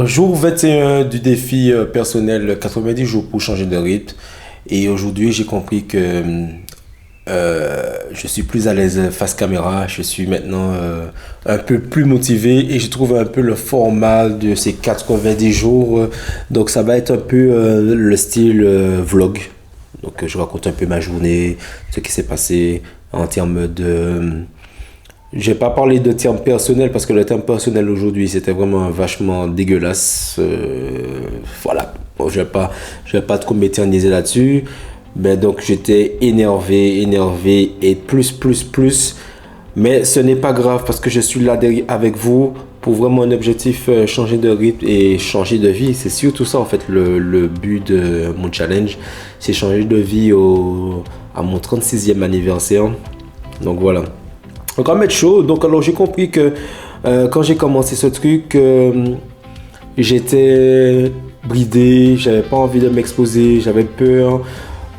Jour 21 du défi personnel 90 jours pour changer de rythme. Et aujourd'hui, j'ai compris que je suis plus à l'aise face caméra. Je suis maintenant un peu plus motivé et je trouve un peu le format de ces 90 jours. Donc, ça va être un peu le style vlog. Donc, je raconte un peu ma journée, ce qui s'est passé en termes de... J'ai pas parlé de termes personnels parce que le terme personnel aujourd'hui c'était vraiment vachement dégueulasse. Voilà, bon, je vais pas trop m'éterniser là-dessus. Ben donc j'étais énervé et plus. Mais ce n'est pas grave parce que je suis là avec vous pour vraiment un objectif, changer de rythme et changer de vie. C'est surtout ça en fait le but de mon challenge. C'est changer de vie à mon 36e anniversaire. Donc voilà. Donc on va mettre chaud. Donc alors j'ai compris que quand j'ai commencé ce truc, j'étais bridé, j'avais pas envie de m'exposer, j'avais peur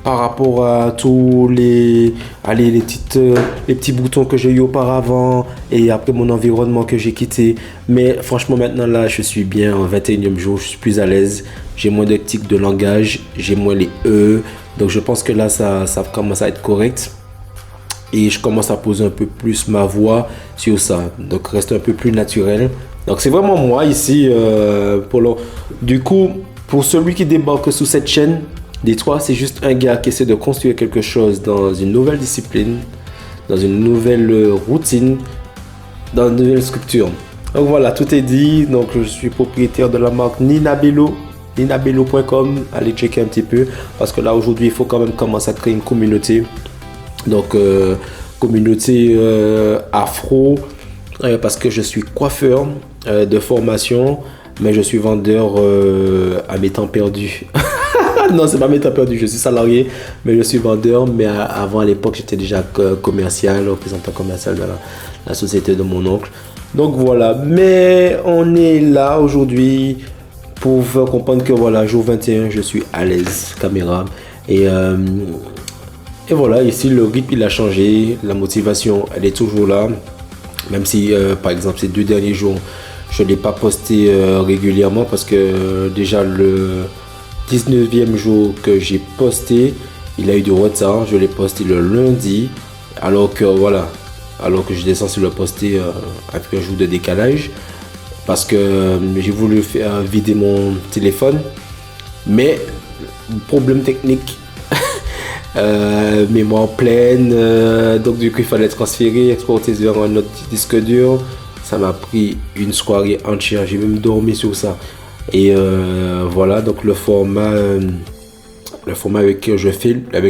par rapport à tous les petits boutons que j'ai eu auparavant et après mon environnement que j'ai quitté. Mais franchement maintenant là je suis bien au 21e jour, je suis plus à l'aise, j'ai moins de tics de langage, j'ai moins les E. Donc je pense que là ça commence à être correct. Et je commence à poser un peu plus ma voix sur ça. Donc, reste un peu plus naturel. Donc, c'est vraiment moi ici. Du coup, pour celui qui débarque sous cette chaîne, dis-toi, c'est juste un gars qui essaie de construire quelque chose dans une nouvelle discipline, dans une nouvelle routine, dans une nouvelle structure. Donc, voilà, tout est dit. Donc, je suis propriétaire de la marque Ninabello. Ninabello.com. Allez checker un petit peu. Parce que là, aujourd'hui, il faut quand même commencer à créer une communauté. Donc, communauté afro, parce que je suis coiffeur de formation, mais je suis vendeur à mes temps perdus. Non, c'est pas mes temps perdus, je suis salarié, mais je suis vendeur. Mais avant, à l'époque, j'étais déjà commercial, représentant commercial de la société de mon oncle. Donc voilà, mais on est là aujourd'hui pour faire comprendre que voilà, jour 21, je suis à l'aise, caméra. Et voilà, ici le rythme il a changé, la motivation elle est toujours là, même si par exemple ces 2 derniers jours je ne l'ai pas posté régulièrement parce que déjà le 19e jour que j'ai posté, il a eu du retard, je l'ai posté le lundi, alors que voilà, alors que j'étais censé le poster avec un jour de décalage parce que j'ai voulu vider mon téléphone, mais problème technique. Mémoire pleine, donc du coup il fallait transférer, exporter vers un autre disque dur. Ça m'a pris une soirée entière, j'ai même dormi sur ça. Et voilà, donc le format avec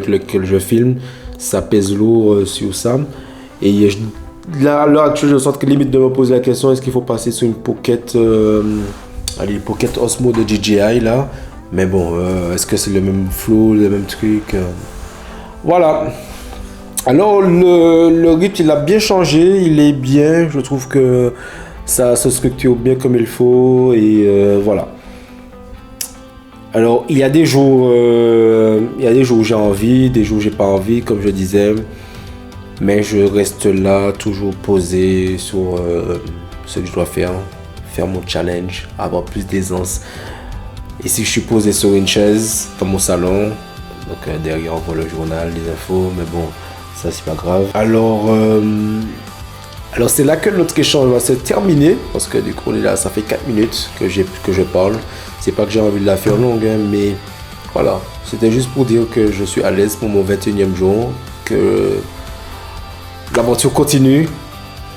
lequel je filme, ça pèse lourd sur ça. Et là, à l'heure actuelle, je sens que limite de me poser la question, est-ce qu'il faut passer sur une Pocket Pocket Osmo de DJI là. Mais bon, est-ce que c'est le même flow, le même truc Voilà. Alors, le rythme, il a bien changé. Il est bien. Je trouve que ça se structure bien comme il faut. Et voilà. Alors, il y a des jours où j'ai envie, des jours où j'ai pas envie, comme je disais. Mais je reste là, toujours posé sur ce que je dois faire mon challenge, avoir plus d'aisance. Ici, je suis posé sur une chaise dans mon salon. Donc derrière, on voit le journal, les infos. Mais bon, ça, c'est pas grave. Alors c'est là que notre échange va se terminer. Parce que du coup, on est là, ça fait 4 minutes que je parle. C'est pas que j'ai envie de la faire longue, hein, mais voilà. C'était juste pour dire que je suis à l'aise pour mon 21e jour. Que l'aventure continue.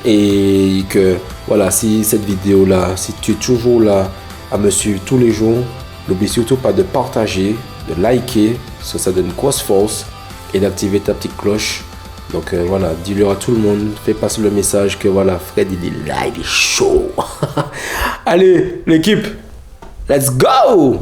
Et que voilà, si cette vidéo là, si tu es toujours là à me suivre tous les jours, n'oublie surtout pas de partager, de liker, ça donne une grosse force, et d'activer ta petite cloche. Donc voilà, dis-le à tout le monde, fais passer le message que voilà, Fred il est là, il est chaud. Allez l'équipe, let's go.